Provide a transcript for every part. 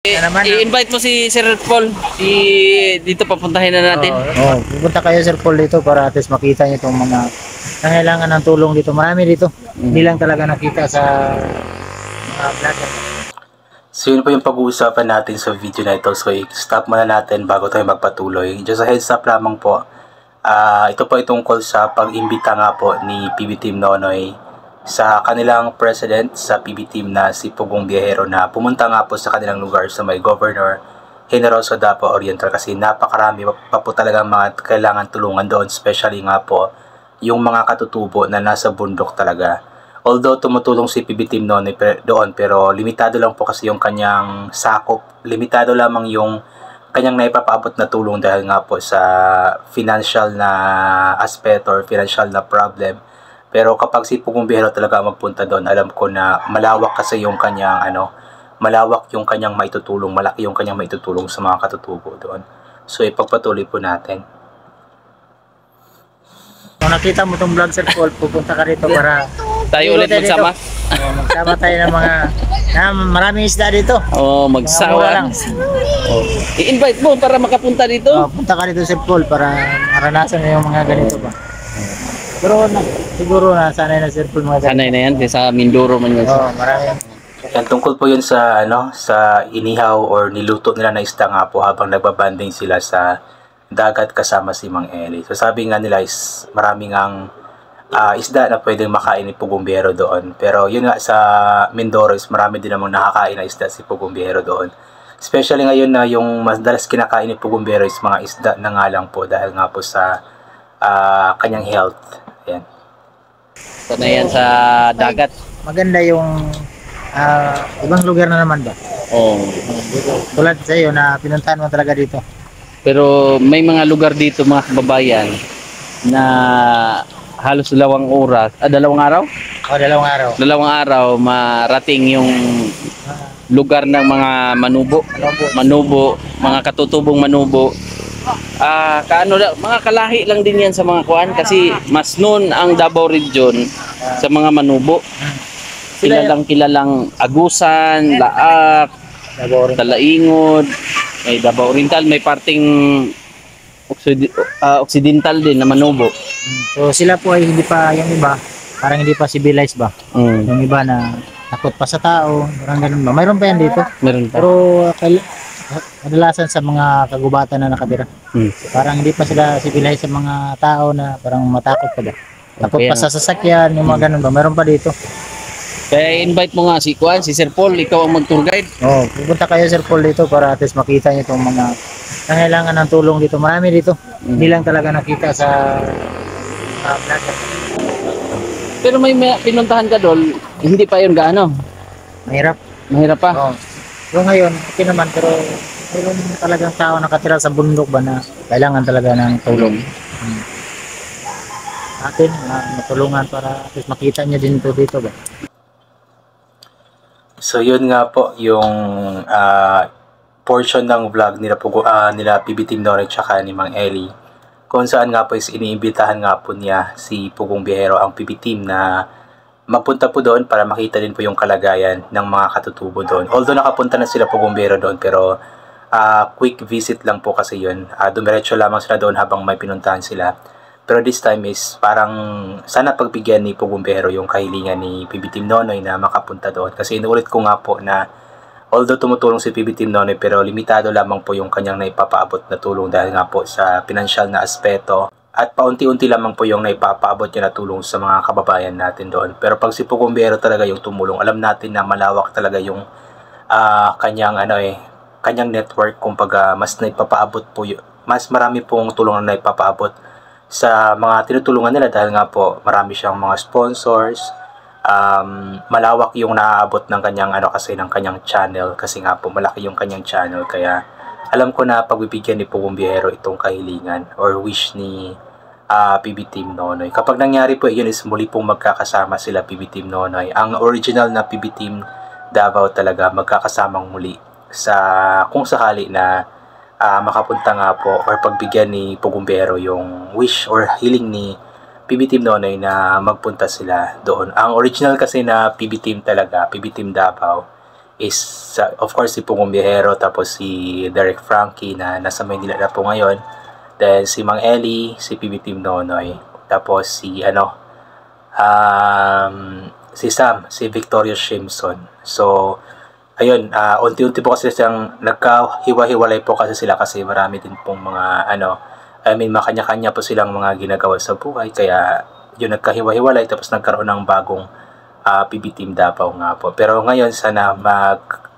I-invite mo si Sir Paul dito, papuntahin na natin. Pupunta kayo Sir Paul dito para at least makita niyo itong mga nangailangan ng tulong dito. Marami dito. Hindi lang talaga nakita sa mga vlogger. So yun po yung pag-uusapan natin sa video na ito. So i-stop muna natin bago tayo magpatuloy. Just a heads up lamang po. Ito po ay tungkol sa pag-imbita nga po ni PB Team Nonoy sa kanilang president sa PB Team na si Pugong Biyahero na pumunta nga po sa kanilang lugar sa may Governor Generoso Davao Oriental kasi napakarami pa po talaga mga kailangan tulungan doon, especially nga po yung mga katutubo na nasa bundok talaga. Although tumutulong si PB Team Nonoy doon, pero limitado lang po kasi yung kanyang sakop, limitado lamang yung kanyang naipapaabot na tulong dahil nga po sa financial na aspect or financial na problem. Pero kapag si Pugong Biyahero talaga magpunta doon, alam ko na malawak kasi yung kanyang malawak yung kanyang maitutulong, malaki yung kanyang maitutulong sa mga katutubo doon. So ipagpatuloy po natin. Kung nakita mo itong vlog Sir Paul, pupunta ka rito para Tayo ulit magsama. Magsama tayo ng mga maraming isda dito. Magsawa. I-invite mo para makapunta dito. Punta ka dito Sir Paul para maranasan mo yung mga ganito ba. Pero siguro sanay na Sir Paul mga ganito. Sanay na yan, sa Mindoro man yan. Marami. Yan, tungkol po yun sa sa inihaw or niluto nila na isda nga po habang nagbabanding sila sa dagat kasama si Mang Eli. So sabi nga nila is maraming ang isda na pwedeng makain ni Pugong Biyahero doon. Pero yun nga sa Mindoro is marami din namang nakakain na isda si Pugong Biyahero doon. Especially ngayon na yung madalas kinakain ni Pugong Biyahero is mga isda na nga lang po dahil nga po sa kanyang health. Ayan. Sanay yan sa dagat. Maganda yung ibang lugar na naman ba? Tulad sa iyo na pinuntahan mo talaga dito. Pero may mga lugar dito mga kababayan na halos dalawang araw? Dalawang araw marating yung lugar ng mga manubo, mga katutubong manubo. Mga kalahi lang din yan sa mga kuan kasi mas noon ang Davao region sa mga manubo. Kilalang Agusan, Laak, Talaingod, may Davao Oriental, may parting Occidental din na manubo. So sila po ay hindi pa, yung iba parang hindi pa civilized ba? Yung iba na takot pa sa tao, parang ganun ba? Mayroon pa yan dito? Meron pa. Pero kadalasan sa mga kagubatan na nakatira. Parang hindi pa sila civilized sa mga tao na parang matakot pa ba? Takot pa sa sasakyan, yung mga ganun ba? Mayroon pa dito. Kaya invite mo nga si Sir Paul, ikaw ang mag-tour guide. Pupunta kayo Sir Paul dito para at least makita niyo itong mga nangailangan ng tulong dito. Marami dito. Hindi lang talaga nakita sa vlogger. Pero may pinuntahan ka doon, hindi pa yun gaano. Mahirap pa. Yung ngayon, okay naman, pero mayroon talagang tao nakatira sa bundok ba na kailangan talaga ng tulong. Atin, matulungan para at least makita niyo din ito dito ba. So yun nga po yung portion ng vlog nila PB Team Nonoy tsaka ni Mang Eli, kung saan nga po is iniimbitahan nga po niya si Pugong Biyahero ang PB Team na magpunta po doon para makita din po yung kalagayan ng mga katutubo doon. Although nakapunta na sila Pugong Biyahero doon, pero quick visit lang po kasi yun. Dumiretso lamang sila doon habang may pinuntahan sila. Pero this time is parang sana pagbigyan ni Pugong Biyahero yung kahilingan ni PB Team Nonoy na makapunta doon. Kasi inuulit ko nga po na although tumutulong si PB Team Nonoy, pero limitado lamang po yung kanyang naipapaabot na tulong dahil nga po sa financial na aspeto. At paunti-unti lamang po yung naipapaabot niya na tulong sa mga kababayan natin doon. Pero pag si Pugong Biyahero talaga yung tumulong, alam natin na malawak talaga yung kanyang network. Kumbaga mas naipapaabot po, mas marami pong tulong na naipapaabot sa mga tinutulungan nila dahil nga po marami siyang mga sponsors. Malawak yung naaabot ng kanyang ng kanyang channel kasi nga po malaki yung kanyang channel. Kaya alam ko na pagbibigyan ni Pugong Biyahero itong kahilingan or wish ni PB Team Nonoy. Kapag nangyari po yun is muli pong magkakasama sila PB Team Nonoy. Ang original na PB Team Davao talaga magkakasamang muli sa kung sakali na makapunta nga po or pagbigyan ni Pugong Biyahero yung wish or hiling ni PB Team Nonoy na magpunta sila doon. Ang original kasi na PB Team talaga, PB Team Davao, is of course si Pugong Biyahero, tapos si Derek Frankie na nasa Maynila na po ngayon, then si Mang Eli, si PB Team Nonoy, tapos si si Sam, si Victorious Shimson. So ayun, unti-unti po kasi siyang nagkahiwa-hiwalay po kasi sila kasi marami din pong mga makanya-kanya po silang mga ginagawa sa buhay, kaya yun nagkahiwa-hiwalay, tapos nagkaroon ng bagong PB Team Davao nga po. Pero ngayon sana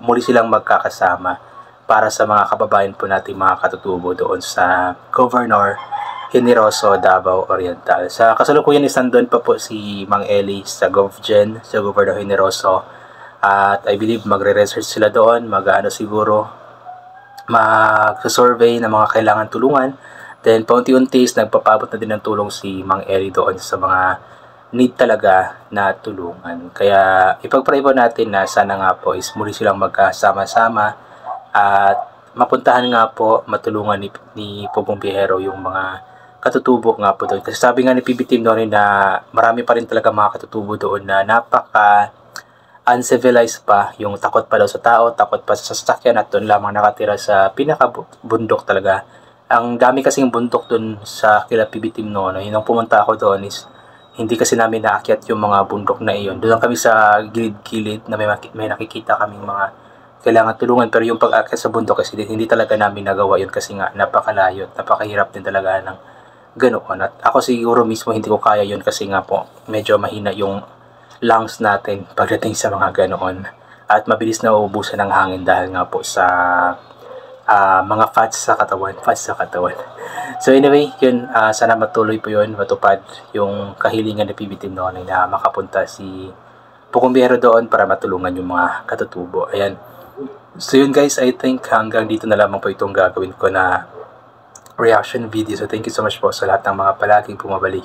muli silang magkakasama para sa mga kababayan po natin mga katutubo doon sa Governor Generoso, Davao Oriental. Sa kasalukuyan is nandun pa po si Mang Eli sa GovGen, sa Governor Generoso. At I believe magre-research sila doon, siguro mag-survey ng mga kailangan tulungan. Then paunti-unti nagpapabot na din ng tulong si Mang Eli doon sa mga need talaga na tulungan. Kaya ipagpray po natin na sana nga po is muli silang magkasama-sama at mapuntahan nga po, matulungan ni Pugong Biyahero yung mga katutubo nga po doon. Kasi sabi nga ni PB Team noon na marami pa rin talaga mga katutubo doon na uncivilized pa, yung takot pa daw sa tao, takot pa sa sasakyan, at doon lamang nakatira sa pinakabundok talaga. Ang dami kasing bundok doon sa kila PB Team noon. Yung pumunta ako doon is hindi kasi namin naakyat yung mga bundok na iyon. Doon kami sa gilid-gilid na may nakikita kaming mga kailangan tulungan, pero yung pag-akyat sa bundok kasi hindi talaga namin nagawa yun kasi nga napakalayo at napakahirap din talaga ng ganoon. At ako siguro mismo hindi ko kaya yun kasi nga po medyo mahina yung lungs natin pagdating sa mga ganoon, at mabilis na uubusan ng hangin dahil nga po sa mga fats sa katawan. So anyway, yun, sana matuloy po yun, matupad yung kahilingan ni PB Team noon na makapunta si Pugong Biyahero doon para matulungan yung mga katutubo. Ayan. So yun guys, I think hanggang dito na lamang po itong gagawin ko na reaction video. So thank you so much po sa lahat ng mga palaging pumabalik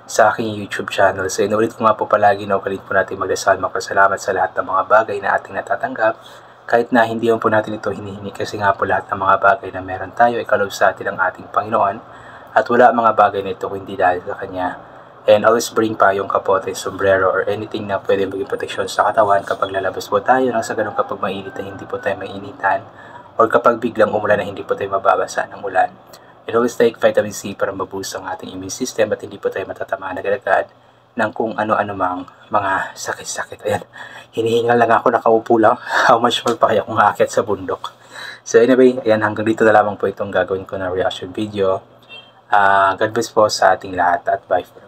sa aking YouTube channel. So inulit ko nga po palagi na ulit po natin magdasal, magpasalamat sa lahat ng mga bagay na ating natatanggap, kahit na hindi po natin ito hinihingi, kasi nga po lahat ng mga bagay na meron tayo ay kaloob sa atin ng ating Panginoon, at wala mga bagay na ito hindi dahil sa Kanya. And always bring pa yung kapote, sombrero, or anything na pwede maging proteksyon sa katawan kapag lalabas po tayo, nang sa ganun kapag mainit na hindi po tayo mainitan, or kapag biglang umulan na hindi po tayo mababasa ng ulan. And always take vitamin C para maboost ang ating immune system at hindi po tayo matatamaan agad-agad ng kung ano-ano mang mga sakit-sakit. Ayan, hinihingal lang ako, nakaupo lang. How much more pa kaya kung aakyat sa bundok? So anyway, ayan, hanggang dito na lamang po itong gagawin ko na reaction video. God bless po sa ating lahat at bye for now.